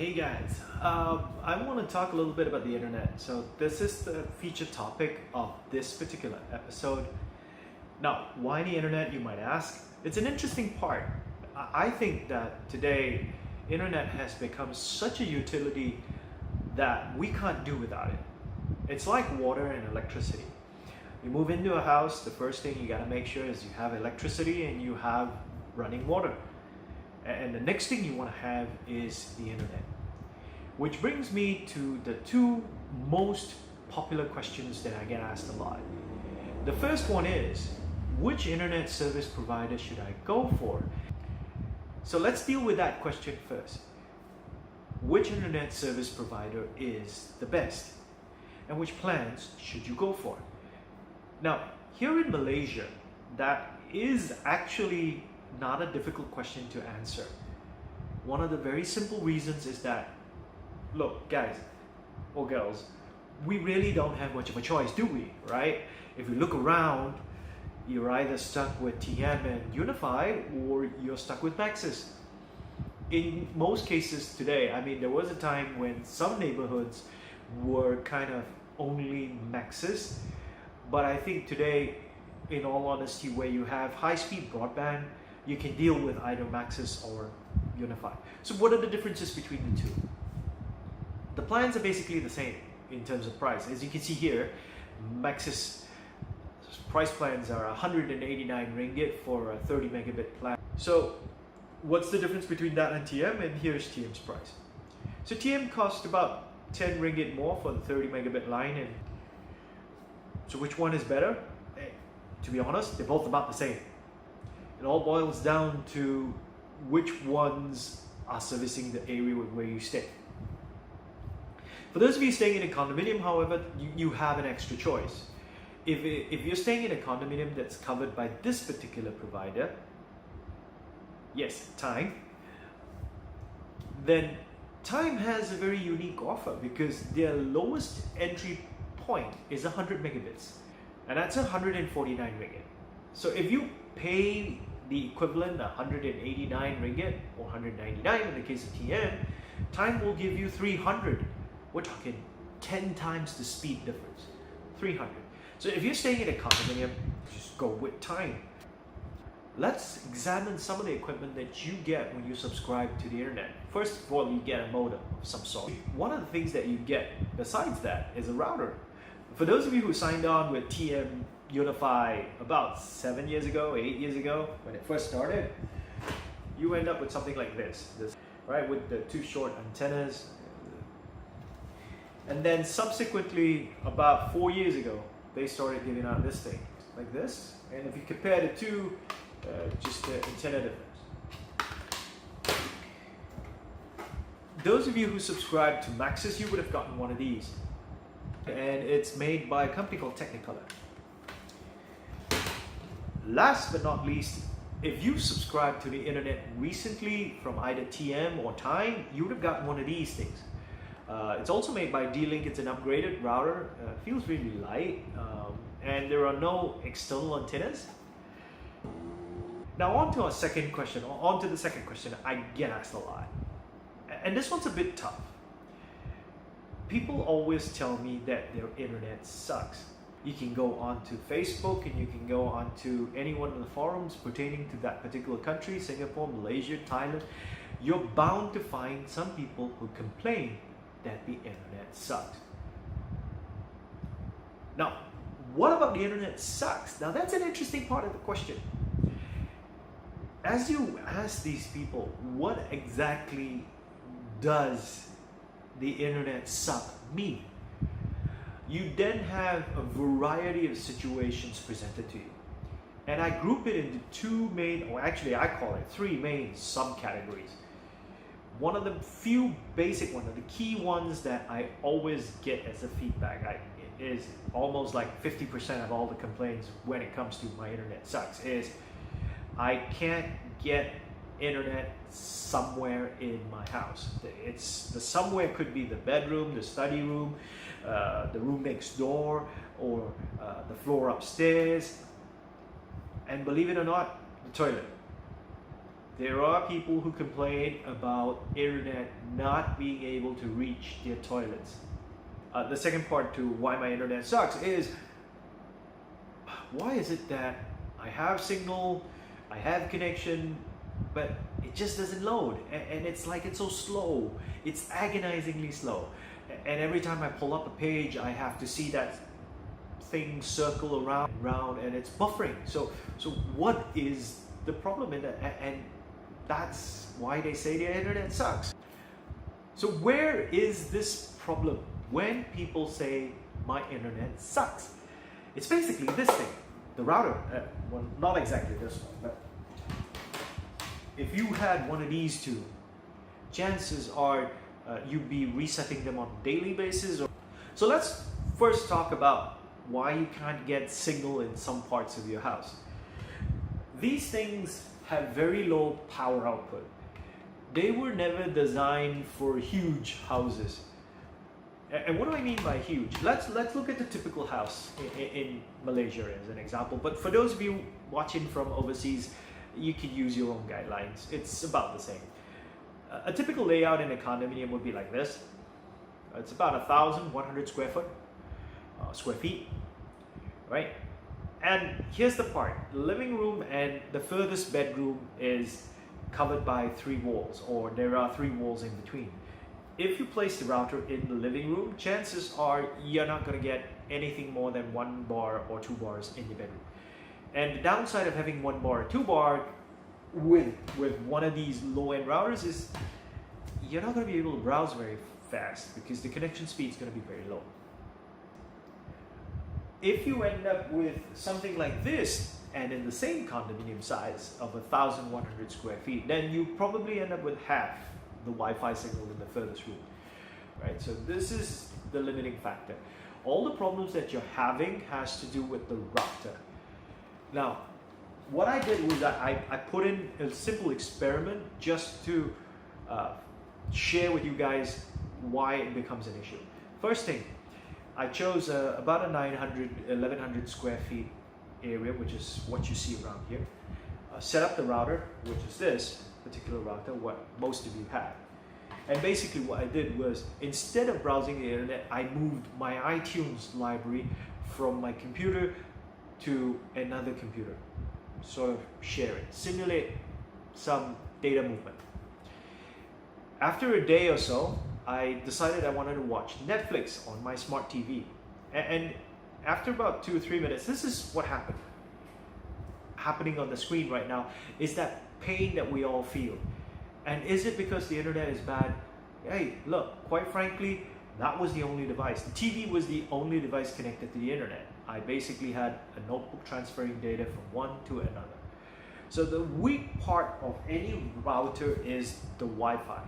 Hey guys, I want to talk a little bit about the internet. So this is the feature topic of this particular episode. Now, why the internet, you might ask? It's an interesting part. I think that today, internet has become such a utility that we can't do without it. It's like water and electricity. You move into a house, the first thing you gotta make sure is you have electricity and you have running water. And the next thing you want to have is the internet. Which brings me to the two most popular questions that I get asked a lot. The first one is, which internet service provider should I go for? So let's deal with that question first. Which internet service provider is the best? And which plans should you go for? Now, here in Malaysia, that is actually not a difficult question to answer. One of the very simple reasons is that, look, guys or girls, we really don't have much of a choice, do we? Right? If you look around, you're either stuck with TM and UniFi or you're stuck with Maxis. In most cases today, I mean, there was a time when some neighborhoods were kind of only Maxis, but I think today, in all honesty, where you have high-speed broadband, you can deal with either Maxis or UniFi. So what are the differences between the two? The plans are basically the same in terms of price. As you can see here, Maxis price plans are 189 ringgit for a 30 megabit plan. So what's the difference between that and TM? And here's TM's price. So TM costs about 10 ringgit more for the 30 megabit line. And so which one is better? To be honest, they're both about the same. It all boils down to which ones are servicing the area where you stay. For those of you staying in a condominium, however, you have an extra choice. If you're staying in a condominium that's covered by this particular provider, yes, Time, then Time has a very unique offer because their lowest entry point is 100 megabits, and that's 149 ringgit. So if you pay the equivalent 189 ringgit or 199 in the case of TM, Time will give you 300. We're talking 10 times the speed difference, 300. So if you're staying in a condominium, just go with Time. Let's examine some of the equipment that you get when you subscribe to the internet. First of all, you get a modem of some sort. One of the things that you get besides that is a router. For those of you who signed on with TM UniFi about 7 years ago, 8 years ago, when it first started, you end up with something like this, right, with the two short antennas. And then subsequently, about 4 years ago, they started giving out this thing, like this. And if you compare the two, just the antenna difference. Those of you who subscribe to Maxis, you would have gotten one of these. And it's made by a company called Technicolor. Last but not least, if you subscribed to the internet recently from either TM or Time, you would have gotten one of these things. It's also made by D-Link. It's an upgraded router. Feels really light, and there are no external antennas. Now on to the second question I get asked a lot. And this one's a bit tough. People always tell me that their internet sucks. You can go onto Facebook and you can go onto any one of the forums pertaining to that particular country, Singapore, Malaysia, Thailand. You're bound to find some people who complain that the internet sucks. Now, what about the internet sucks? Now that's an interesting part of the question. As you ask these people, what exactly does the internet suck mean? You then have a variety of situations presented to you. And I group it into two main, or actually I call it three main subcategories. One of the few basic ones, the key ones that I always get as a feedback, is almost like 50% of all the complaints when it comes to my internet sucks, is I can't get internet somewhere in my house. The somewhere could be the bedroom, the study room, the room next door, or the floor upstairs, and believe it or not, the toilet. There are people who complain about internet not being able to reach their toilets. The second part to why my internet sucks is, why is it that I have signal, I have connection, but it just doesn't load, and it's like it's so slow. It's agonizingly slow, and every time I pull up a page, I have to see that thing circle around and round, and it's buffering. So what is the problem in that? And that's why they say the internet sucks. So where is this problem when people say my internet sucks? It's basically this thing, the router. Well, not exactly this one, but if you had one of these two, chances are you'd be resetting them on a daily basis. So let's first talk about why you can't get signal in some parts of your house. These things have very low power output. They were never designed for huge houses. And what do I mean by huge? Let's look at the typical house in Malaysia as an example. But for those of you watching from overseas, you can use your own guidelines. It's about the same. A typical layout in a condominium would be like this. It's about 1,100 square feet, right? And here's the part: the living room and the furthest bedroom is covered by 3 walls, or there are 3 walls in between. If you place the router in the living room, chances are you're not going to get anything more than 1 bar or 2 bars in your bedroom. And the downside of having 1 bar or 2 bar with one of these low-end routers is you're not going to be able to browse very fast because the connection speed is going to be very low. If you end up with something like this, and in the same condominium size of 1,100 square feet, then you probably end up with half the Wi-Fi signal in the furthest room, right? So this is the limiting factor. All the problems that you're having has to do with the router. Now, what I did was I put in a simple experiment just to share with you guys why it becomes an issue. First thing, I chose about a 1,100 square feet area, which is what you see around here. Set up the router, which is this particular router, what most of you have. And basically what I did was, instead of browsing the internet, I moved my iTunes library from my computer to another computer. Sort of share it, simulate some data movement. After a day or so, I decided I wanted to watch Netflix on my smart TV. And after about 2 or 3 minutes, this is what happening on the screen right now, is that pain that we all feel. And is it because the internet is bad? Hey, look, quite frankly, that was the only device. The TV was the only device connected to the internet. I basically had a notebook transferring data from one to another. So the weak part of any router is the Wi-Fi.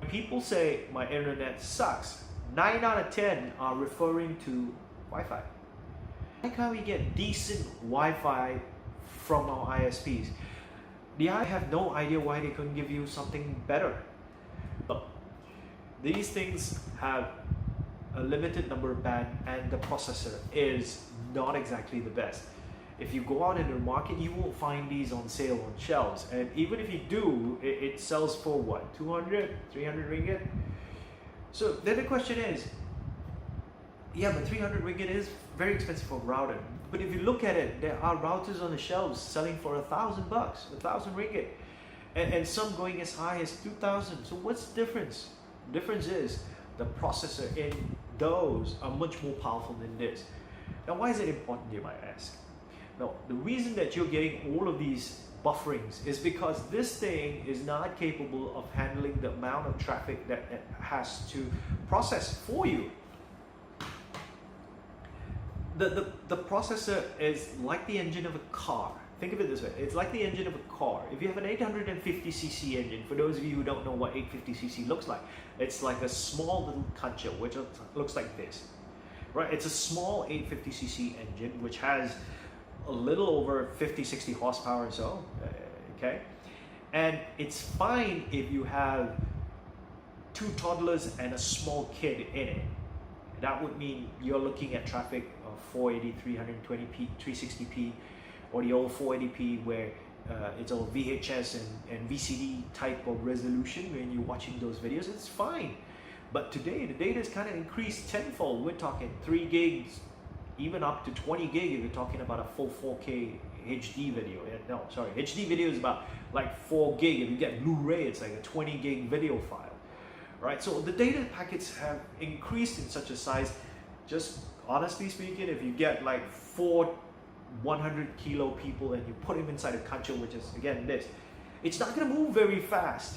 When people say my internet sucks, 9 out of 10 are referring to Wi-Fi. Why can't we get decent Wi-Fi from our ISPs? I have no idea why they couldn't give you something better. Look, these things have a limited number of band, and the processor is not exactly the best. If you go out in the market, you won't find these on sale on shelves, and even if you do, it sells for what, 200, 300 ringgit? So then the question is, yeah, but 300 ringgit is very expensive for a router. But if you look at it, there are routers on the shelves selling for 1,000 bucks, 1,000 ringgit, and some going as high as 2,000. So what's the difference? The difference is the processor in those are much more powerful than this. Now, why is it important, you might ask? Now, the reason that you're getting all of these bufferings is because this thing is not capable of handling the amount of traffic that it has to process for you. The processor is like the engine of a car. Think of it this way, it's like the engine of a car. If you have an 850cc engine, for those of you who don't know what 850cc looks like, it's like a small little Kancha, which looks like this, right? It's a small 850cc engine, which has a little over 50-60 horsepower or so, okay? And it's fine if you have 2 toddlers and a small kid in it. That would mean you're looking at traffic of 480, 320p, 360p, or the old 480p where it's all VHS and VCD type of resolution when you're watching those videos, it's fine. But today the data is kind of increased tenfold. We're talking 3 gigs, even up to 20 gig if you're talking about a full 4K HD video. No, sorry, HD video is about like 4 gig. If you get Blu-ray, it's like a 20 gig video file. Right, so the data packets have increased in such a size. Just honestly speaking, if you get like 4 100 kilo people and you put them inside a kancho, which is again this, it's not going to move very fast.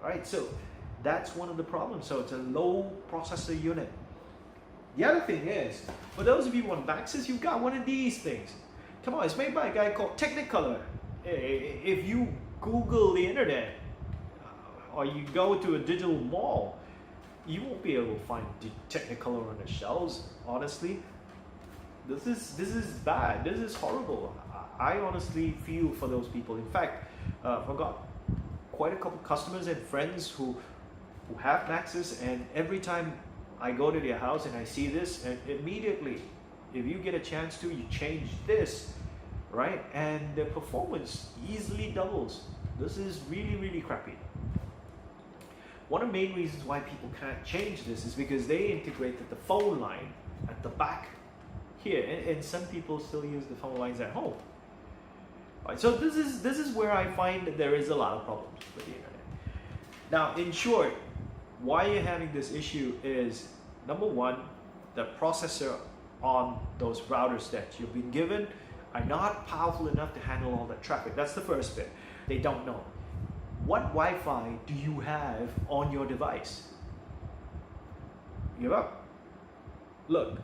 Right, so that's one of the problems. So it's a low processor unit. The other thing is, for those of you on Maxis, you've got one of these things. Come on, it's made by a guy called Technicolor. If you Google the internet, or you go to a digital mall, you won't be able to find Technicolor on the shelves. Honestly, this is bad. This is horrible. I honestly feel for those people. In fact, I've got quite a couple customers and friends who have Maxis, and every time I go to their house and I see this, and immediately, if you get a chance to, you change this, right? And the performance easily doubles. This is really, really crappy. One of the main reasons why people can't change this is because they integrated the phone line at the back here, and some people still use the phone lines at home. Right, so this is where I find that there is a lot of problems with the internet. Now, in short, why you're having this issue is, number one, the processor on those routers that you've been given are not powerful enough to handle all that traffic. That's the first bit. They don't know. What Wi-Fi do you have on your device? Give up. Look,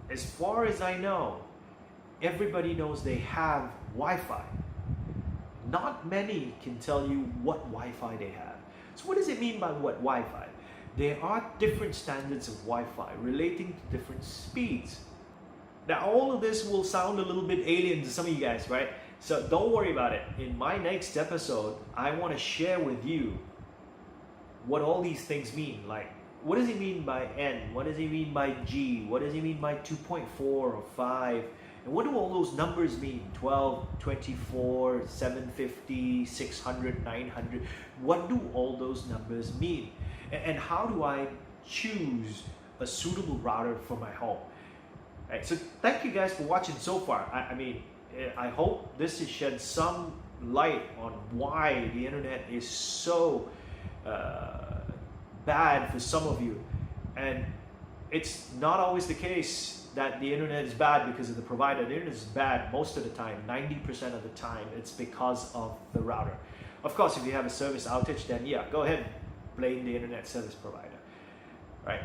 as far as I know, everybody knows they have Wi-Fi. Not many can tell you what Wi-Fi they have. So what does it mean by what Wi-Fi? There are different standards of Wi-Fi relating to different speeds. Now, all of this will sound a little bit alien to some of you guys, right? So don't worry about it. In my next episode, I want to share with you what all these things mean. Like, what does it mean by N? What does it mean by G? What does it mean by 2.4 or 5? And what do all those numbers mean? 12, 24, 750, 600, 900. What do all those numbers mean? And how do I choose a suitable router for my home? All right, so thank you guys for watching so far. I hope this has shed some light on why the internet is so bad for some of you. And it's not always the case that the internet is bad because of the provider. The internet is bad most of the time. 90% of the time, it's because of the router. Of course, if you have a service outage, then yeah, go ahead, blame the internet service provider. Right?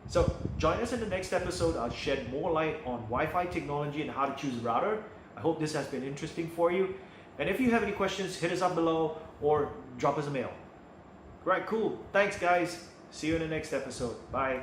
So join us in the next episode. I'll shed more light on Wi-Fi technology and how to choose a router. I hope this has been interesting for you. And if you have any questions, hit us up below or drop us a mail. Right, cool. Thanks, guys. See you in the next episode. Bye.